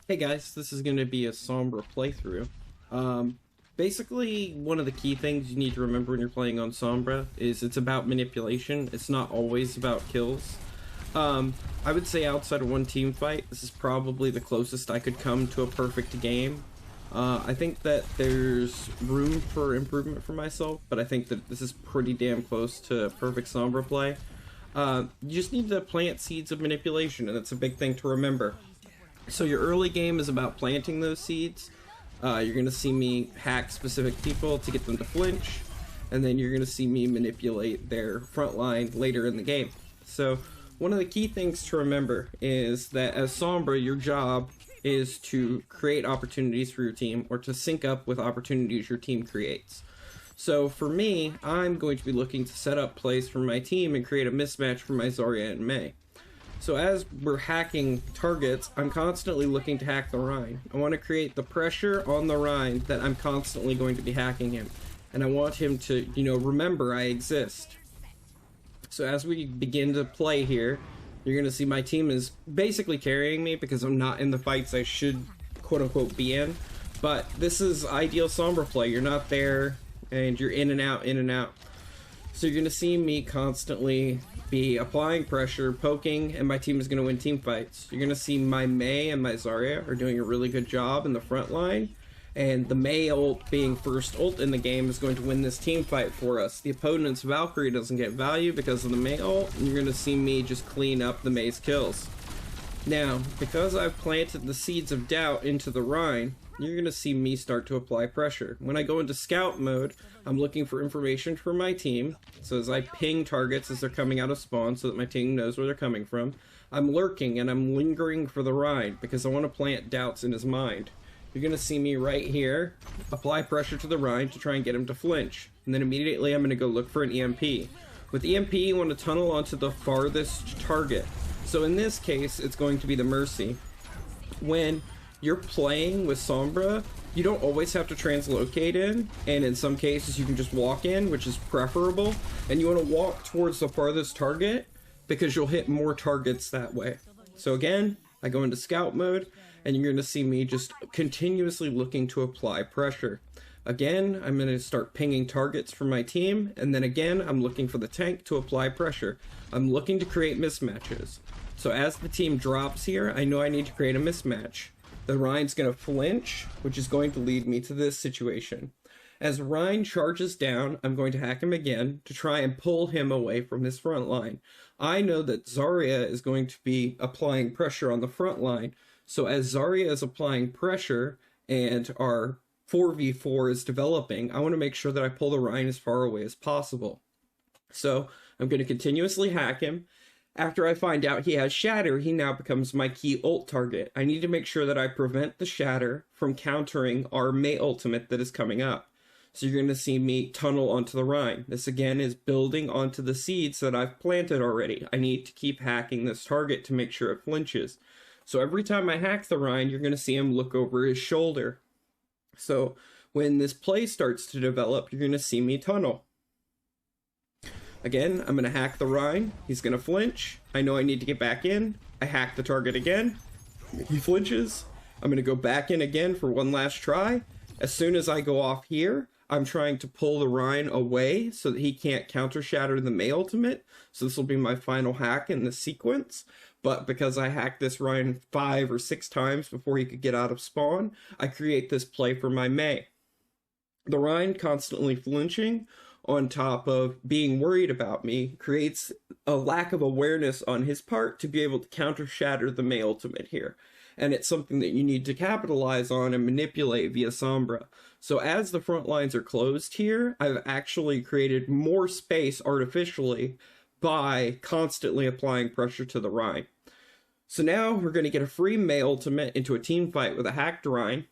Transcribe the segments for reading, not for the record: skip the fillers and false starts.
Hey guys, this is going to be a Sombra playthrough. Basically, one of the key things you need to remember when you're playing on Sombra is it's about manipulation. It's not always about kills. I would say outside of one team fight, this is probably the closest I could come to a perfect game. I think that there's room for improvement for myself, but I think that this is pretty damn close to perfect Sombra play. You just need to plant seeds of manipulation, and that's a big thing to remember. So your early game is about planting those seeds. You're going to see me hack specific people to get them to flinch, and then you're going to see me manipulate their front line later in the game. So one of the key things to remember is that as Sombra, your job is to create opportunities for your team, or to sync up with opportunities your team creates. So for me, I'm going to be looking to set up plays for my team and create a mismatch for my Zarya and Mei. So as we're hacking targets, I'm constantly looking to hack the Rhine. I want to create the pressure on the Rhine that I'm constantly going to be hacking him. And I want him to, remember I exist. So as we begin to play here, you're going to see my team is basically carrying me because I'm not in the fights I should quote-unquote be in. But this is ideal Sombra play. You're not there, and you're in and out, in and out. So you're going to see me constantly be applying pressure, poking, and my team is going to win team fights. You're going to see my Mei and my Zarya are doing a really good job in the front line, and the Mei ult being first ult in the game is going to win this team fight for us. The opponent's Valkyrie doesn't get value because of the Mei ult, and you're going to see me just clean up the Mei's kills. Now, because I've planted the seeds of doubt into the Rhine, you're going to see me start to apply pressure. When I go into scout mode, I'm looking for information for my team. So as I ping targets as they're coming out of spawn so that my team knows where they're coming from, I'm lurking and I'm lingering for the Rhine because I want to plant doubts in his mind. You're going to see me right here apply pressure to the Rhine to try and get him to flinch. And then immediately I'm going to go look for an EMP. With EMP, you want to tunnel onto the farthest target. So in this case, it's going to be the Mercy. When you're playing with Sombra, you don't always have to translocate in, and in some cases you can just walk in, which is preferable, and you want to walk towards the farthest target because you'll hit more targets that way. So again, I go into scout mode, and you're going to see me just continuously looking to apply pressure. Again, I'm going to start pinging targets for my team, and then again, I'm looking for the tank to apply pressure. I'm looking to create mismatches. So as the team drops here, I know I need to create a mismatch. The Rhine's going to flinch, which is going to lead me to this situation. As Rhine charges down, I'm going to hack him again to try and pull him away from his front line. I know that Zarya is going to be applying pressure on the front line, so as Zarya is applying pressure and our 4v4 is developing, I want to make sure that I pull the Rhine as far away as possible. So I'm going to continuously hack him. After I find out he has Shatter, he now becomes my key ult target. I need to make sure that I prevent the Shatter from countering our Mei ultimate that is coming up. So you're going to see me tunnel onto the Rhine. This again is building onto the seeds that I've planted already. I need to keep hacking this target to make sure it flinches. So every time I hack the Rhine, you're going to see him look over his shoulder. So when this play starts to develop, you're going to see me tunnel. Again, I'm going to hack the Rhine. He's going to flinch. I know I need to get back in. I hack the target again. He flinches. I'm going to go back in again for one last try. As soon as I go off here, I'm trying to pull the Rhine away so that he can't counter shatter the Mei ultimate. So this will be my final hack in this sequence. But because I hacked this Rhine 5 or 6 times before he could get out of spawn, I create this play for my Mei. The Rhine constantly flinching, on top of being worried about me, creates a lack of awareness on his part to be able to counter shatter the Mei ultimate here. And it's something that you need to capitalize on and manipulate via Sombra. So as the front lines are closed here, I've actually created more space artificially by constantly applying pressure to the Rhine. So now we're going to get a free Mei ultimate into a team fight with a hacked Rhine.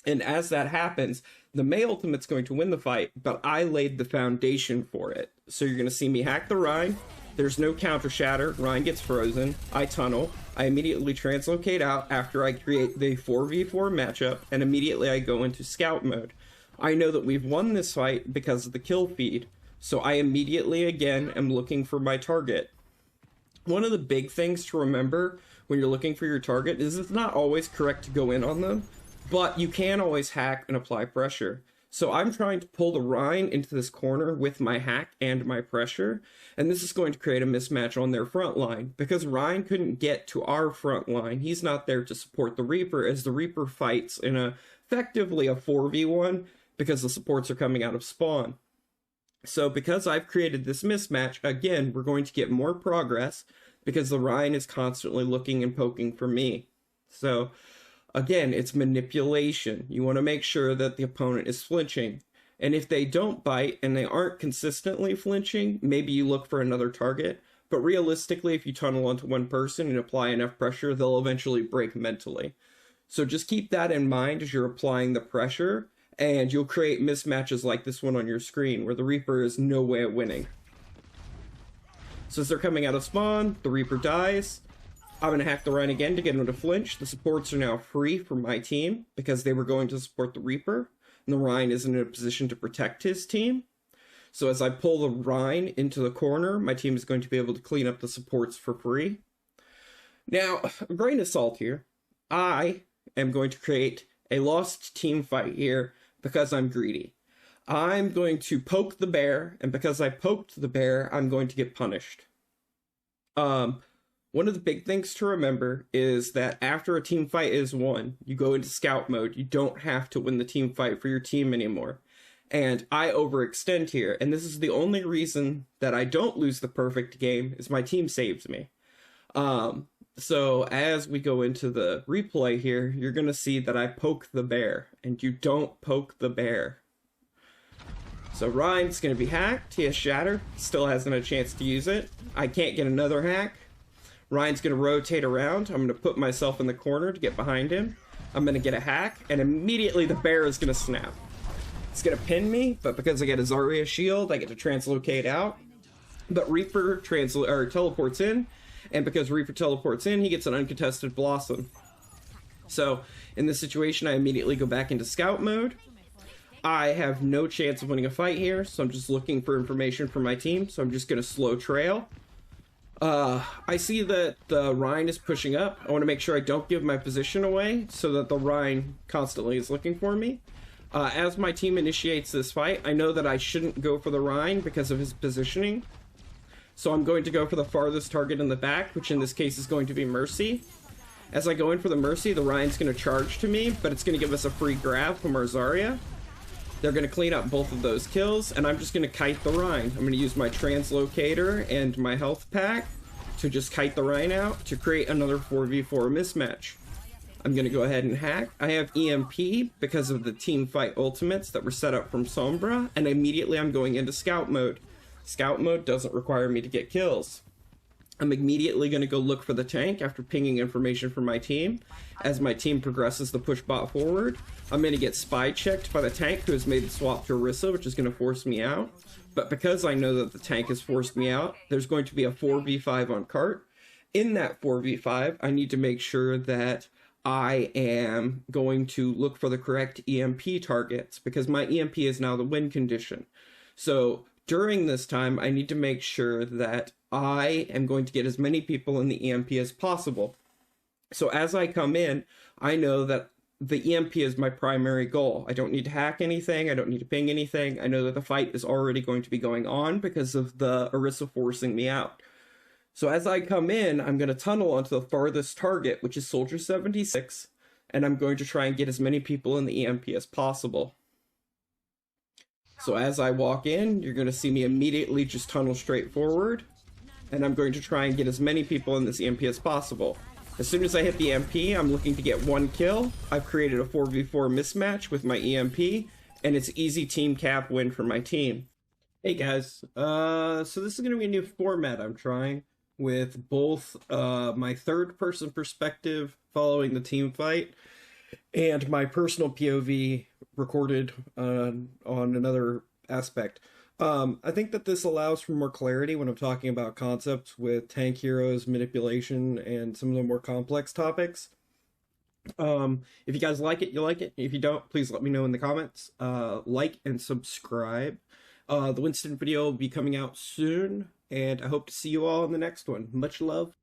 And as that happens, the Mei ultimate's going to win the fight, but I laid the foundation for it. So you're going to see me hack the Rhine. There's no counter shatter. Rhine gets frozen. I tunnel. I immediately translocate out after I create the 4v4 matchup, and immediately I go into scout mode. I know that we've won this fight because of the kill feed, so I immediately again am looking for my target. One of the big things to remember when you're looking for your target is it's not always correct to go in on them, but you can always hack and apply pressure. So I'm trying to pull the Rhine into this corner with my hack and my pressure, and this is going to create a mismatch on their front line. Because Rhine couldn't get to our front line, he's not there to support the Reaper, as the Reaper fights in effectively a 4v1 because the supports are coming out of spawn. So because I've created this mismatch, again, we're going to get more progress because the Rhine is constantly looking and poking for me. So again, it's manipulation. You want to make sure that the opponent is flinching. And if they don't bite and they aren't consistently flinching, maybe you look for another target. But realistically, if you tunnel onto one person and apply enough pressure, they'll eventually break mentally. So just keep that in mind as you're applying the pressure, and you'll create mismatches like this one on your screen, where the Reaper is no way of winning. So as they're coming out of spawn, the Reaper dies. I'm going to hack the Rhine again to get him to flinch. The supports are now free from my team because they were going to support the Reaper, and the Rhine isn't in a position to protect his team. So as I pull the Rhine into the corner, my team is going to be able to clean up the supports for free. Now, a grain of salt here. I am going to create a lost team fight here because I'm greedy. I'm going to poke the bear, and because I poked the bear, I'm going to get punished. One of the big things to remember is that after a team fight is won, you go into scout mode. You don't have to win the team fight for your team anymore. And I overextend here, and this is the only reason that I don't lose the perfect game, is my team saves me. So as we go into the replay here, you're going to see that I poke the bear, and you don't poke the bear. So Rhine's going to be hacked. He has Shatter. Still hasn't a chance to use it. I can't get another hack. Rhine's going to rotate around. I'm going to put myself in the corner to get behind him. I'm going to get a hack, and immediately the bear is going to snap. It's going to pin me, but because I get a Zarya shield, I get to translocate out. But Reaper teleports in, and because Reaper teleports in, he gets an uncontested Blossom. So in this situation, I immediately go back into scout mode. I have no chance of winning a fight here, so I'm just looking for information from my team, so I'm just going to slow trail. I see that the Rhine is pushing up. I want to make sure I don't give my position away so that the Rhine constantly is looking for me. As my team initiates this fight, I know that I shouldn't go for the Rhine because of his positioning. So I'm going to go for the farthest target in the back, which in this case is going to be Mercy. As I go in for the Mercy, the Rhine's going to charge to me, but it's going to give us a free grab from our Zarya. They're going to clean up both of those kills, and I'm just going to kite the Rhine. I'm going to use my Translocator and my health pack to just kite the Rhine out to create another 4v4 mismatch. I'm going to go ahead and hack. I have EMP because of the team fight ultimates that were set up from Sombra, and immediately I'm going into scout mode. Scout mode doesn't require me to get kills. I'm immediately going to go look for the tank after pinging information from my team. As my team progresses the push bot forward, I'm going to get spy checked by the tank who has made the swap to Orisa, which is going to force me out. But because I know that the tank has forced me out, there's going to be a 4v5 on cart. In that 4v5, I need to make sure that I am going to look for the correct EMP targets because my EMP is now the win condition. So during this time, I need to make sure that I am going to get as many people in the EMP as possible. So as I come in, I know that the EMP is my primary goal. I don't need to hack anything. I don't need to ping anything. I know that the fight is already going to be going on because of the Orisa forcing me out. So as I come in, I'm going to tunnel onto the farthest target, which is Soldier 76, and I'm going to try and get as many people in the EMP as possible. So as I walk in, you're going to see me immediately just tunnel straight forward, and I'm going to try and get as many people in this EMP as possible. As soon as I hit the EMP, I'm looking to get one kill. I've created a 4v4 mismatch with my EMP, and it's easy team cap win for my team. Hey guys, so this is going to be a new format I'm trying with both my third-person perspective following the team fight and my personal POV recorded on another aspect. I think that this allows for more clarity when I'm talking about concepts with tank heroes, manipulation, and some of the more complex topics. If you guys like it, you like it. If you don't, please let me know in the comments. Like and subscribe. The Winston video will be coming out soon. and I hope to see you all in the next one. Much love.